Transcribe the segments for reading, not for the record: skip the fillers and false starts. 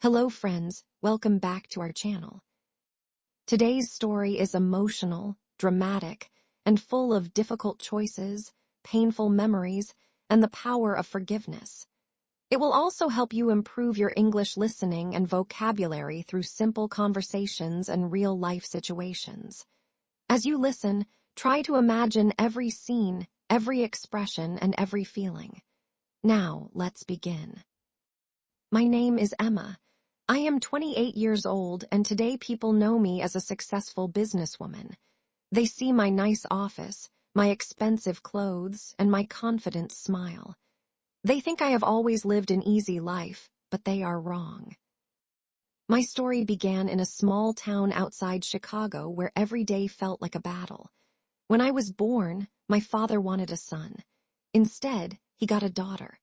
Hello friends, welcome back to our channel. Today's story is emotional, dramatic, and full of difficult choices, painful memories, and the power of forgiveness. It will also help you improve your English listening and vocabulary through simple conversations and real-life situations. As you listen, try to imagine every scene, every expression, and every feeling. Now, let's begin. My name is Emma. I am 28 years old, and today people know me as a successful businesswoman. They see my nice office, my expensive clothes, and my confident smile. They think I have always lived an easy life, but they are wrong. My story began in a small town outside Chicago where every day felt like a battle. When I was born, my father wanted a son. Instead, he got a daughter.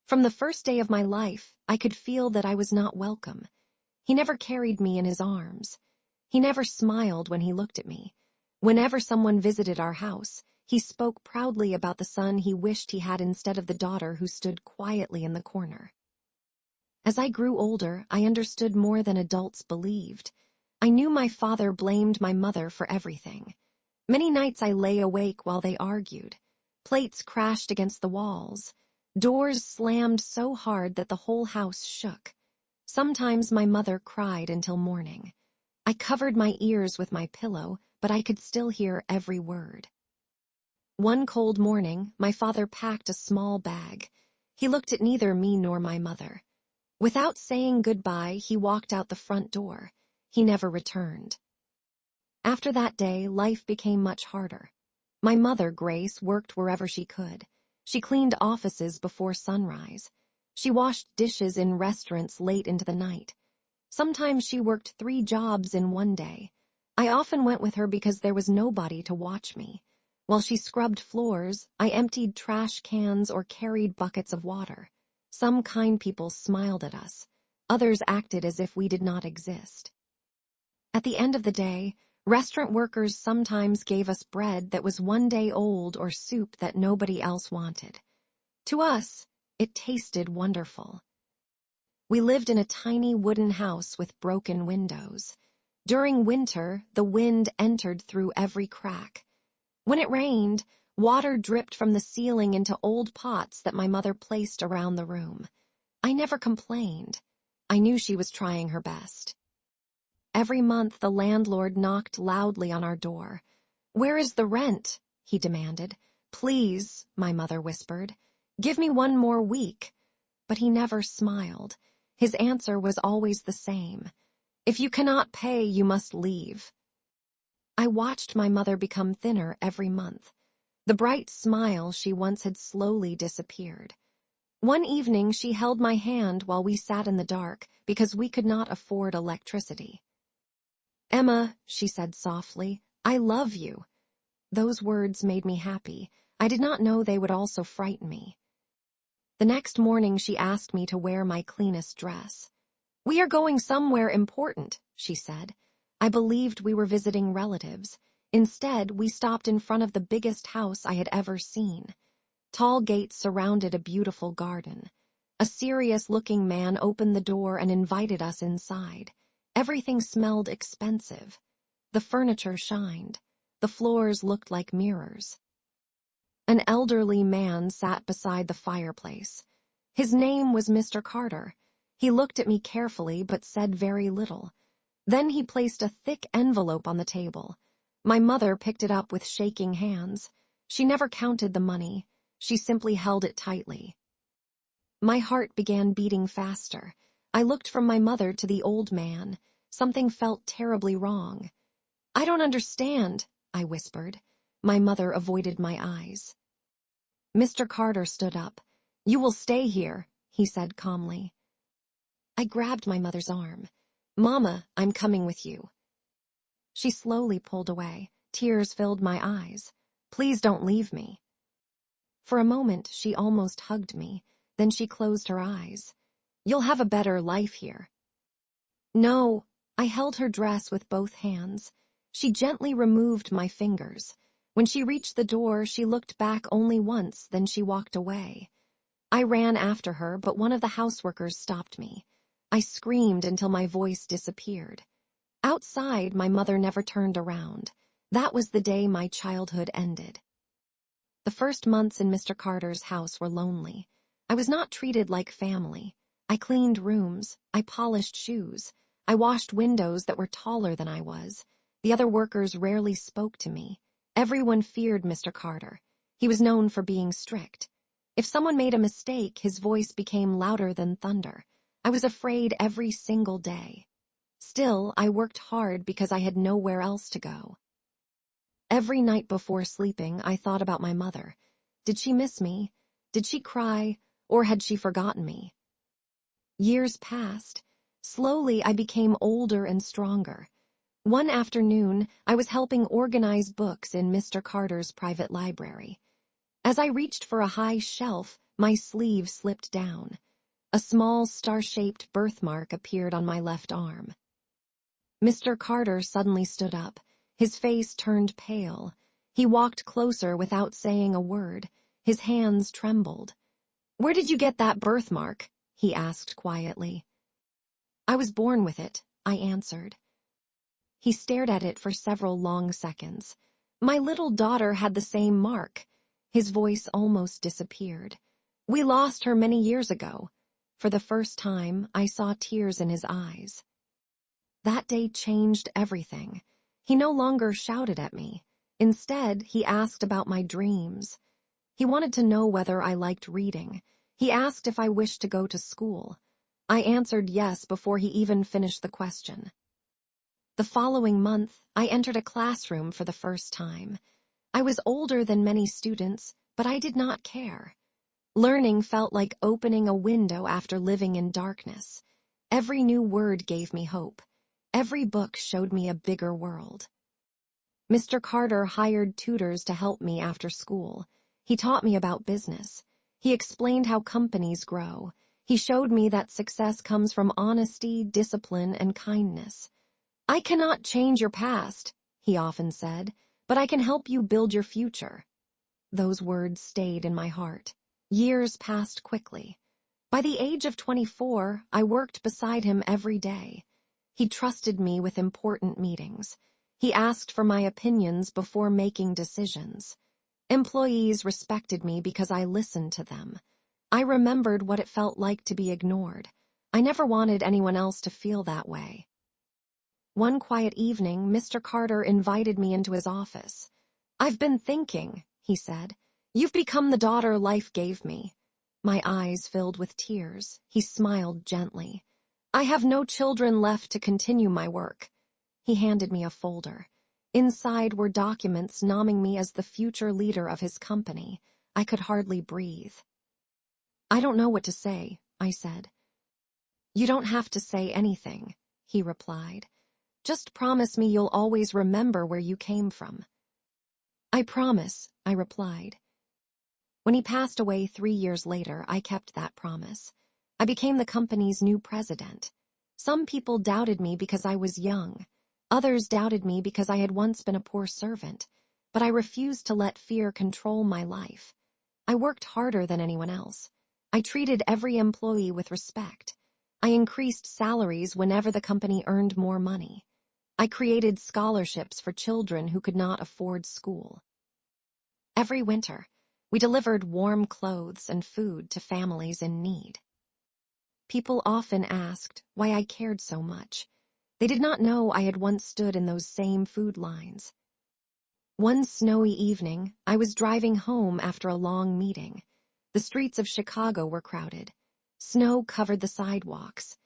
From the first day of my life, I could feel that I was not welcome. He never carried me in his arms. He never smiled when he looked at me. Whenever someone visited our house, he spoke proudly about the son he wished he had instead of the daughter who stood quietly in the corner. As I grew older, I understood more than adults believed. I knew my father blamed my mother for everything. Many nights I lay awake while they argued. Plates crashed against the walls. Doors slammed so hard that the whole house shook. Sometimes my mother cried until morning. I covered my ears with my pillow, but I could still hear every word. One cold morning, my father packed a small bag. He looked at neither me nor my mother. Without saying goodbye, he walked out the front door. He never returned. After that day, life became much harder. My mother, Grace, worked wherever she could. She cleaned offices before sunrise. She washed dishes in restaurants late into the night. Sometimes she worked 3 jobs in one day. I often went with her because there was nobody to watch me. While she scrubbed floors, I emptied trash cans or carried buckets of water. Some kind people smiled at us. Others acted as if we did not exist. At the end of the day, restaurant workers sometimes gave us bread that was 1 day old or soup that nobody else wanted. To us, it tasted wonderful. We lived in a tiny wooden house with broken windows. During winter, the wind entered through every crack. When it rained, water dripped from the ceiling into old pots that my mother placed around the room. I never complained. I knew she was trying her best. Every month, the landlord knocked loudly on our door. "Where is the rent?" he demanded. "Please," my mother whispered. "Give me 1 more week." But he never smiled. His answer was always the same. "If you cannot pay, you must leave." I watched my mother become thinner every month. The bright smile she once had slowly disappeared. One evening, she held my hand while we sat in the dark because we could not afford electricity. "Emma," she said softly, "I love you." Those words made me happy. I did not know they would also frighten me. The next morning, she asked me to wear my cleanest dress. "We are going somewhere important," she said. I believed we were visiting relatives. Instead, we stopped in front of the biggest house I had ever seen. Tall gates surrounded a beautiful garden. A serious-looking man opened the door and invited us inside. Everything smelled expensive. The furniture shined. The floors looked like mirrors. An elderly man sat beside the fireplace. His name was Mr. Carter. He looked at me carefully but said very little. Then he placed a thick envelope on the table. My mother picked it up with shaking hands. She never counted the money. She simply held it tightly. My heart began beating faster. I looked from my mother to the old man. Something felt terribly wrong. "I don't understand," I whispered. My mother avoided my eyes. Mr. Carter stood up. "You will stay here," he said calmly. I grabbed my mother's arm. "Mama, I'm coming with you." She slowly pulled away. Tears filled my eyes. "Please don't leave me." For a moment, she almost hugged me. Then she closed her eyes. "You'll have a better life here." "No." I held her dress with both hands. She gently removed my fingers. When she reached the door, she looked back only once, then she walked away. I ran after her, but one of the houseworkers stopped me. I screamed until my voice disappeared. Outside, my mother never turned around. That was the day my childhood ended. The first months in Mr. Carter's house were lonely. I was not treated like family. I cleaned rooms. I polished shoes. I washed windows that were taller than I was. The other workers rarely spoke to me. Everyone feared Mr. Carter. He was known for being strict. If someone made a mistake, his voice became louder than thunder. I was afraid every single day. Still, I worked hard because I had nowhere else to go. Every night before sleeping, I thought about my mother. Did she miss me? Did she cry? Or had she forgotten me? Years passed. Slowly, I became older and stronger. One afternoon, I was helping organize books in Mr. Carter's private library. As I reached for a high shelf, my sleeve slipped down. A small star-shaped birthmark appeared on my left arm. Mr. Carter suddenly stood up. His face turned pale. He walked closer without saying a word. His hands trembled. "Where did you get that birthmark?" he asked quietly. "I was born with it," I answered. He stared at it for several long seconds. "My little daughter had the same mark." His voice almost disappeared. "We lost her many years ago." For the first time, I saw tears in his eyes. That day changed everything. He no longer shouted at me. Instead, he asked about my dreams. He wanted to know whether I liked reading. He asked if I wished to go to school. I answered yes before he even finished the question. The following month, I entered a classroom for the first time. I was older than many students, but I did not care. Learning felt like opening a window after living in darkness. Every new word gave me hope. Every book showed me a bigger world. Mr. Carter hired tutors to help me after school. He taught me about business. He explained how companies grow. He showed me that success comes from honesty, discipline, and kindness. "I cannot change your past," he often said, "but I can help you build your future." Those words stayed in my heart. Years passed quickly. By the age of 24, I worked beside him every day. He trusted me with important meetings. He asked for my opinions before making decisions. Employees respected me because I listened to them. I remembered what it felt like to be ignored. I never wanted anyone else to feel that way. One quiet evening, Mr. Carter invited me into his office. "I've been thinking," he said. "You've become the daughter life gave me." My eyes filled with tears. He smiled gently. "I have no children left to continue my work." He handed me a folder. Inside were documents naming me as the future leader of his company. I could hardly breathe. "I don't know what to say," I said. "You don't have to say anything," he replied. "Just promise me you'll always remember where you came from." "I promise," I replied. When he passed away 3 years later, I kept that promise. I became the company's new president. Some people doubted me because I was young. Others doubted me because I had once been a poor servant. But I refused to let fear control my life. I worked harder than anyone else. I treated every employee with respect. I increased salaries whenever the company earned more money. I created scholarships for children who could not afford school. Every winter, we delivered warm clothes and food to families in need. People often asked why I cared so much. They did not know I had once stood in those same food lines. One snowy evening, I was driving home after a long meeting. The streets of Chicago were crowded. Snow covered the sidewalks.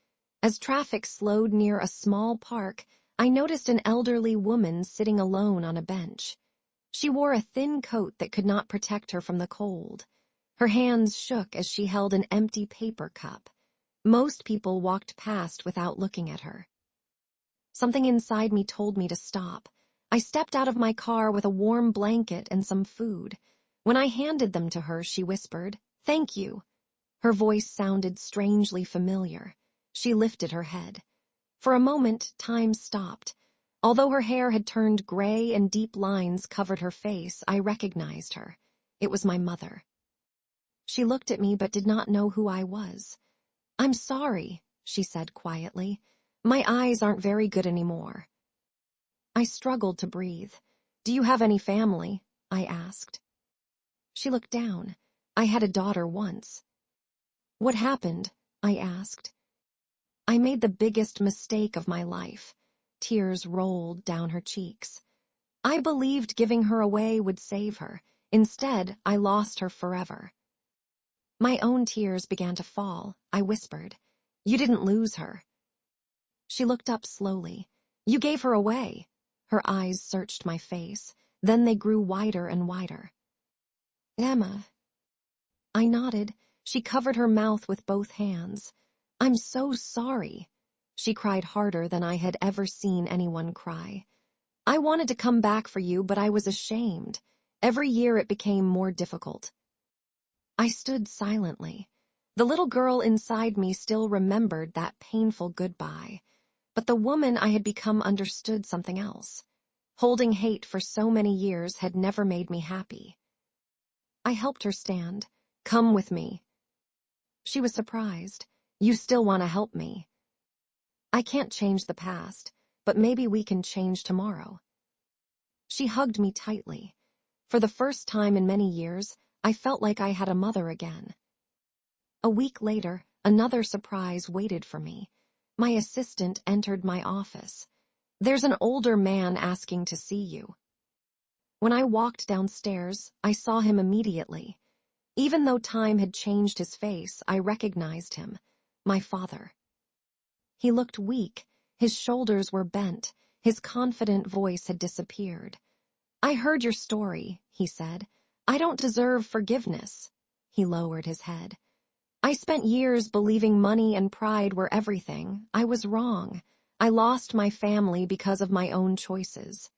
As traffic slowed near a small park, I noticed an elderly woman sitting alone on a bench. She wore a thin coat that could not protect her from the cold. Her hands shook as she held an empty paper cup. Most people walked past without looking at her. Something inside me told me to stop. I stepped out of my car with a warm blanket and some food. When I handed them to her, she whispered, "Thank you." Her voice sounded strangely familiar. She lifted her head. For a moment, time stopped. Although her hair had turned gray and deep lines covered her face, I recognized her. It was my mother. She looked at me but did not know who I was. "I'm sorry," she said quietly. My eyes aren't very good anymore. I struggled to breathe. Do you have any family? I asked. She looked down. I had a daughter once. What happened? I asked. I made the biggest mistake of my life. Tears rolled down her cheeks. I believed giving her away would save her. Instead, I lost her forever. My own tears began to fall. I whispered, You didn't lose her. She looked up slowly. You gave her away. Her eyes searched my face. Then they grew wider and wider. Emma. I nodded. She covered her mouth with both hands. I'm so sorry. She cried harder than I had ever seen anyone cry. I wanted to come back for you, but I was ashamed. Every year it became more difficult. I stood silently. The little girl inside me still remembered that painful goodbye, but the woman I had become understood something else. Holding hate for so many years had never made me happy. I helped her stand. Come with me. She was surprised. You still want to help me? I can't change the past, but maybe we can change tomorrow. She hugged me tightly. For the first time in many years, I felt like I had a mother again. A week later, another surprise waited for me. My assistant entered my office. There's an older man asking to see you. When I walked downstairs, I saw him immediately. Even though time had changed his face, I recognized him, my father. He looked weak, his shoulders were bent, his confident voice had disappeared. I heard your story, he said. I don't deserve forgiveness. He lowered his head. I spent years believing money and pride were everything. I was wrong. I lost my family because of my own choices.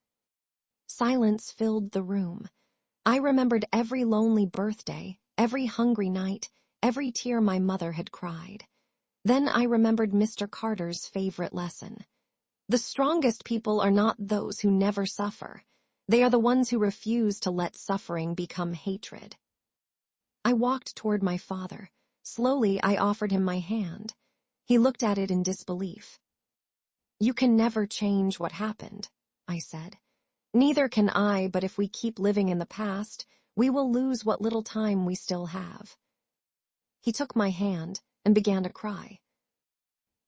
Silence filled the room. I remembered every lonely birthday, every hungry night, every tear my mother had cried. Then I remembered Mr. Carter's favorite lesson. The strongest people are not those who never suffer. They are the ones who refuse to let suffering become hatred. I walked toward my father. Slowly, I offered him my hand. He looked at it in disbelief. You can never change what happened, I said. Neither can I, but if we keep living in the past, we will lose what little time we still have. He took my hand and began to cry.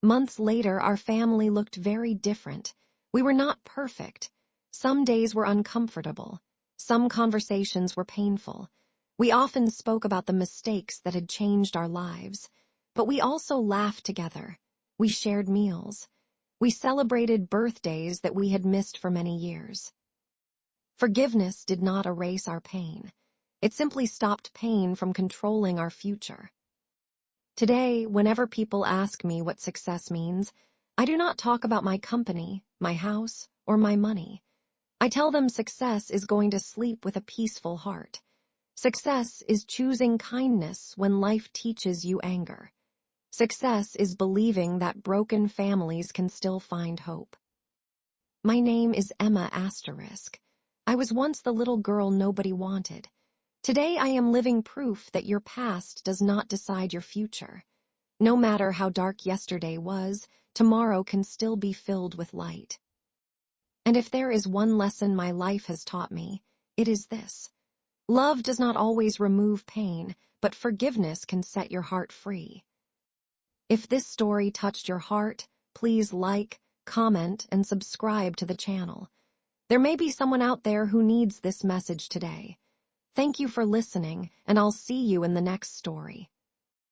Months later, our family looked very different. We were not perfect. Some days were uncomfortable. Some conversations were painful. We often spoke about the mistakes that had changed our lives, but we also laughed together. We shared meals. We celebrated birthdays that we had missed for many years. Forgiveness did not erase our pain. It simply stopped pain from controlling our future. Today, whenever people ask me what success means, I do not talk about my company, my house, or my money. I tell them success is going to sleep with a peaceful heart. Success is choosing kindness when life teaches you anger. Success is believing that broken families can still find hope. My name is Emma Asterisk. I was once the little girl nobody wanted. Today I am living proof that your past does not decide your future. No matter how dark yesterday was, tomorrow can still be filled with light. And if there is one lesson my life has taught me, it is this. Love does not always remove pain, but forgiveness can set your heart free. If this story touched your heart, please like, comment, and subscribe to the channel. There may be someone out there who needs this message today. Thank you for listening, and I'll see you in the next story.